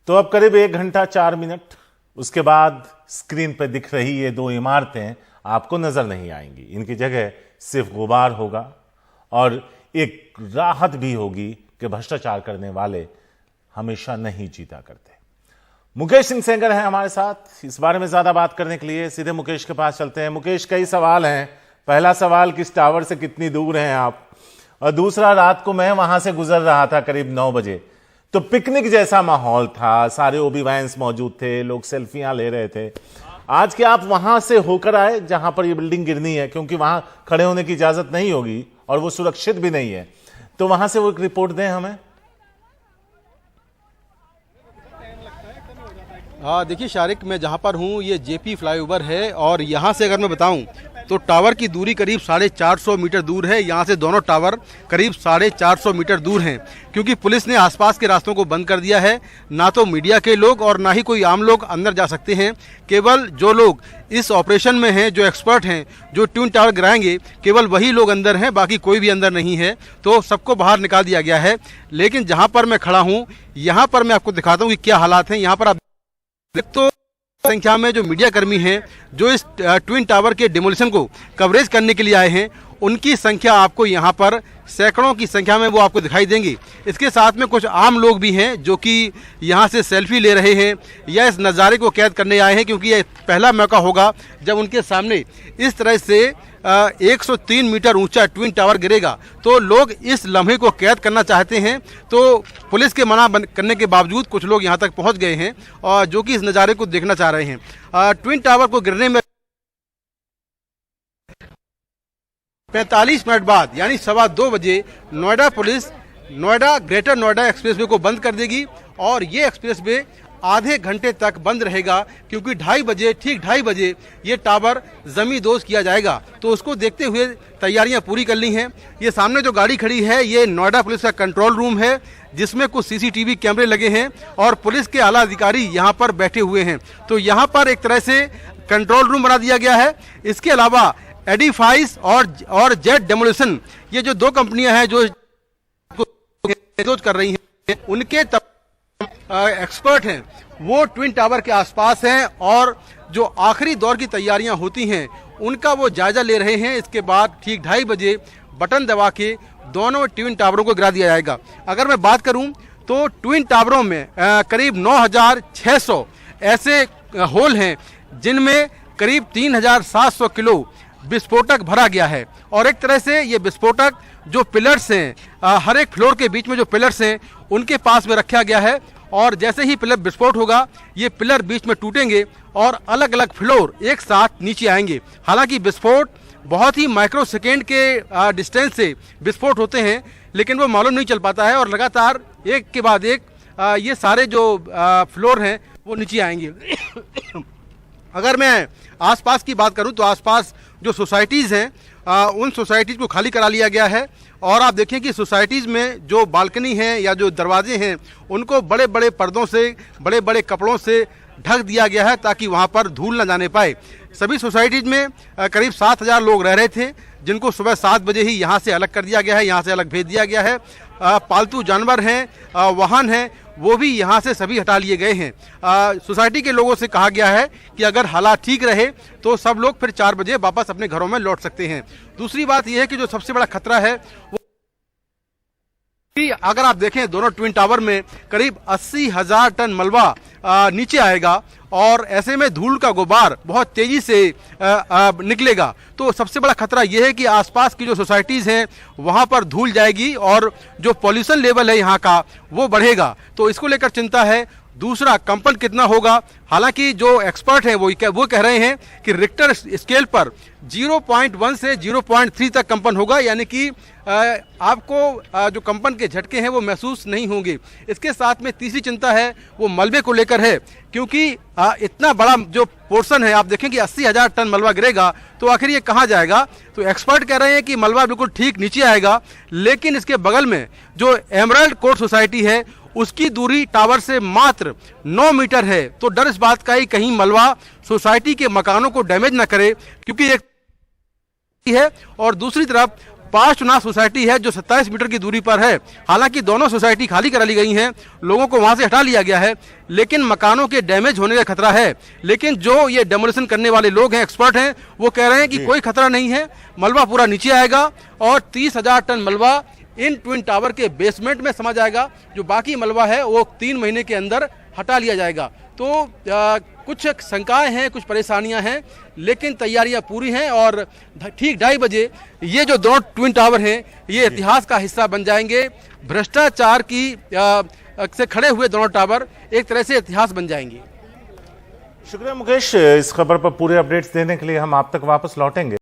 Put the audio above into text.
तो अब करीब 1 घंटा 4 मिनट उसके बाद स्क्रीन पर दिख रही ये 2 इमारतें आपको नजर नहीं आएंगी। इनकी जगह सिर्फ गुबार होगा और एक राहत भी होगी कि भ्रष्टाचार करने वाले हमेशा नहीं जीता करते। मुकेश सिंह सेंगर हैं हमारे साथ। इस बारे में ज्यादा बात करने के लिए सीधे मुकेश के पास चलते हैं। मुकेश, कई सवाल हैं। पहला सवाल, किस टावर से कितनी दूर हैं आप? और दूसरा, रात को मैं वहां से गुजर रहा था करीब 9 बजे, तो पिकनिक जैसा माहौल था, सारे ओबी वैंस मौजूद थे, लोग सेल्फियां ले रहे थे। आज क्या आप वहां से होकर आए जहां पर ये बिल्डिंग गिरनी है? क्योंकि वहां खड़े होने की इजाजत नहीं होगी और वो सुरक्षित भी नहीं है, तो वहां से वो एक रिपोर्ट दें हमें। देखिए शारिक, मैं जहां पर हूं ये जेपी फ्लाईओवर है और यहां से अगर मैं बताऊं तो टावर की दूरी करीब 450 मीटर दूर है। यहाँ से दोनों टावर करीब 450 मीटर दूर हैं, क्योंकि पुलिस ने आसपास के रास्तों को बंद कर दिया है। ना तो मीडिया के लोग और ना ही कोई आम लोग अंदर जा सकते हैं। केवल जो लोग इस ऑपरेशन में हैं, जो एक्सपर्ट हैं, जो ट्विन टावर गिराएंगे, केवल वही लोग अंदर हैं, बाकी कोई भी अंदर नहीं है। तो सबको बाहर निकाल दिया गया है। लेकिन जहाँ पर मैं खड़ा हूँ, यहाँ पर मैं आपको दिखाता हूँ कि क्या हालात हैं। यहाँ पर आप तो संख्या में जो मीडिया कर्मी हैं, जो इस ट्विन टावर के डिमोलिशन को कवरेज करने के लिए आए हैं, उनकी संख्या आपको यहाँ पर सैकड़ों की संख्या में वो आपको दिखाई देंगी। इसके साथ में कुछ आम लोग भी हैं जो कि यहाँ से सेल्फी ले रहे हैं या इस नज़ारे को कैद करने आए हैं, क्योंकि ये पहला मौका होगा जब उनके सामने इस तरह से 103 मीटर ऊंचा ट्विन टावर गिरेगा। तो लोग इस लम्हे को कैद करना चाहते हैं। तो पुलिस के मना करने के बावजूद कुछ लोग यहाँ तक पहुँच गए हैं और जो कि इस नज़ारे को देखना चाह रहे हैं। ट्विन टावर को गिरने में 45 मिनट बाद यानी 2:15 बजे Noida police Noida greater Noida expressway को बंद कर देगी और ये एक्सप्रेसवे आधे घंटे तक बंद रहेगा, क्योंकि 2:30 बजे ये टावर जमींदोज किया जाएगा। तो उसको देखते हुए तैयारियां पूरी कर ली हैं। ये सामने जो गाड़ी खड़ी है, ये नोएडा पुलिस का कंट्रोल रूम है, जिसमें कुछ सीसीटीवी कैमरे लगे हैं और पुलिस के आला अधिकारी यहाँ पर बैठे हुए हैं। तो यहाँ पर एक तरह से कंट्रोल रूम बना दिया गया है। इसके अलावा एडिफाइस और जेट डेमोलिशन, ये जो 2 कंपनियां हैं जो कर रही हैं, उनके एक्सपर्ट हैं, वो ट्विन टावर के आसपास हैं और जो आखिरी दौर की तैयारियां होती हैं उनका वो जायजा ले रहे हैं। इसके बाद ठीक 2:30 बजे बटन दबा के दोनों ट्विन टावरों को गिरा दिया जाएगा। अगर मैं बात करूं तो ट्विन टावरों में करीब 9,600 ऐसे होल हैं, जिनमें करीब 3,700 किलो विस्फोटक भरा गया है। और एक तरह से ये विस्फोटक जो पिलर्स हैं, हर एक फ्लोर के बीच में जो पिलर्स हैं, उनके पास में रखा गया है। और जैसे ही पिलर विस्फोट होगा, ये पिलर बीच में टूटेंगे और अलग अलग फ्लोर एक साथ नीचे आएंगे। हालांकि विस्फोट बहुत ही माइक्रो सेकेंड के डिस्टेंस से विस्फोट होते हैं, लेकिन वो मालूम नहीं चल पाता है और लगातार एक के बाद एक ये सारे जो फ्लोर हैं वो नीचे आएंगे। अगर मैं आसपास की बात करूं तो आसपास जो सोसाइटीज़ हैं, उन सोसाइटीज़ को खाली करा लिया गया है। और आप देखें कि सोसाइटीज़ में जो बालकनी हैं या जो दरवाजे हैं, उनको बड़े बड़े पर्दों से, बड़े बड़े कपड़ों से ढक दिया गया है, ताकि वहाँ पर धूल न जाने पाए। सभी सोसाइटीज़ में करीब 7,000 लोग रह रहे थे, जिनको सुबह 7 बजे ही यहाँ से अलग कर दिया गया है, यहाँ से अलग भेज दिया गया है। पालतू जानवर हैं, वाहन हैं, वो भी यहाँ से सभी हटा लिए गए हैं। सोसाइटी के लोगों से कहा गया है कि अगर हालात ठीक रहे तो सब लोग फिर 4 बजे वापस अपने घरों में लौट सकते हैं। दूसरी बात यह है कि जो सबसे बड़ा खतरा है वो, अगर आप देखें दोनों ट्विन टावर में करीब 80,000 टन मलबा नीचे आएगा और ऐसे में धूल का गुबार बहुत तेजी से निकलेगा। तो सबसे बड़ा खतरा यह है कि आसपास की जो सोसाइटीज़ हैं वहाँ पर धूल जाएगी और जो पॉल्यूशन लेवल है यहाँ का वो बढ़ेगा। तो इसको लेकर चिंता है। दूसरा, कंपन कितना होगा? हालांकि जो एक्सपर्ट हैं वो कह रहे हैं कि रिक्टर स्केल पर 0.1 से 0.3 तक कंपन होगा, यानी कि आपको जो कंपन के झटके हैं वो महसूस नहीं होंगे। इसके साथ में तीसरी चिंता है वो मलबे को लेकर है, क्योंकि इतना बड़ा जो पोर्शन है, आप देखें कि 80,000 टन मलबा गिरेगा तो आखिर ये कहाँ जाएगा। तो एक्सपर्ट कह रहे हैं कि मलबा बिल्कुल ठीक नीचे आएगा, लेकिन इसके बगल में जो एमराल्ड कोर्ट सोसाइटी है उसकी दूरी टावर से मात्र 9 मीटर है। तो डर इस बात का ही कहीं मलबा सोसाइटी के मकानों को डैमेज न करे, क्योंकि एक है और दूसरी तरफ पार्श्वनाथ सोसाइटी है जो 27 मीटर की दूरी पर है। हालांकि दोनों सोसाइटी खाली करा ली गई हैं, लोगों को वहां से हटा लिया गया है, लेकिन मकानों के डैमेज होने का खतरा है। लेकिन जो ये डेमोलिशन करने वाले लोग हैं, एक्सपर्ट हैं, वो कह रहे हैं कि कोई खतरा नहीं है, मलबा पूरा नीचे आएगा और 30,000 टन मलबा इन ट्विन टावर के बेसमेंट में समा जाएगा। जो बाकी मलबा है वो 3 महीने के अंदर हटा लिया जाएगा। तो कुछ शंकाएं हैं, कुछ परेशानियां हैं, लेकिन तैयारियां पूरी हैं और ठीक 2:30 बजे ये जो दोनों ट्विन टावर हैं ये इतिहास का हिस्सा बन जाएंगे। भ्रष्टाचार की से खड़े हुए दोनों टावर एक तरह से इतिहास बन जाएंगे। शुक्रिया मुकेश, इस खबर पर पूरे अपडेट्स देने के लिए हम आप तक वापस लौटेंगे।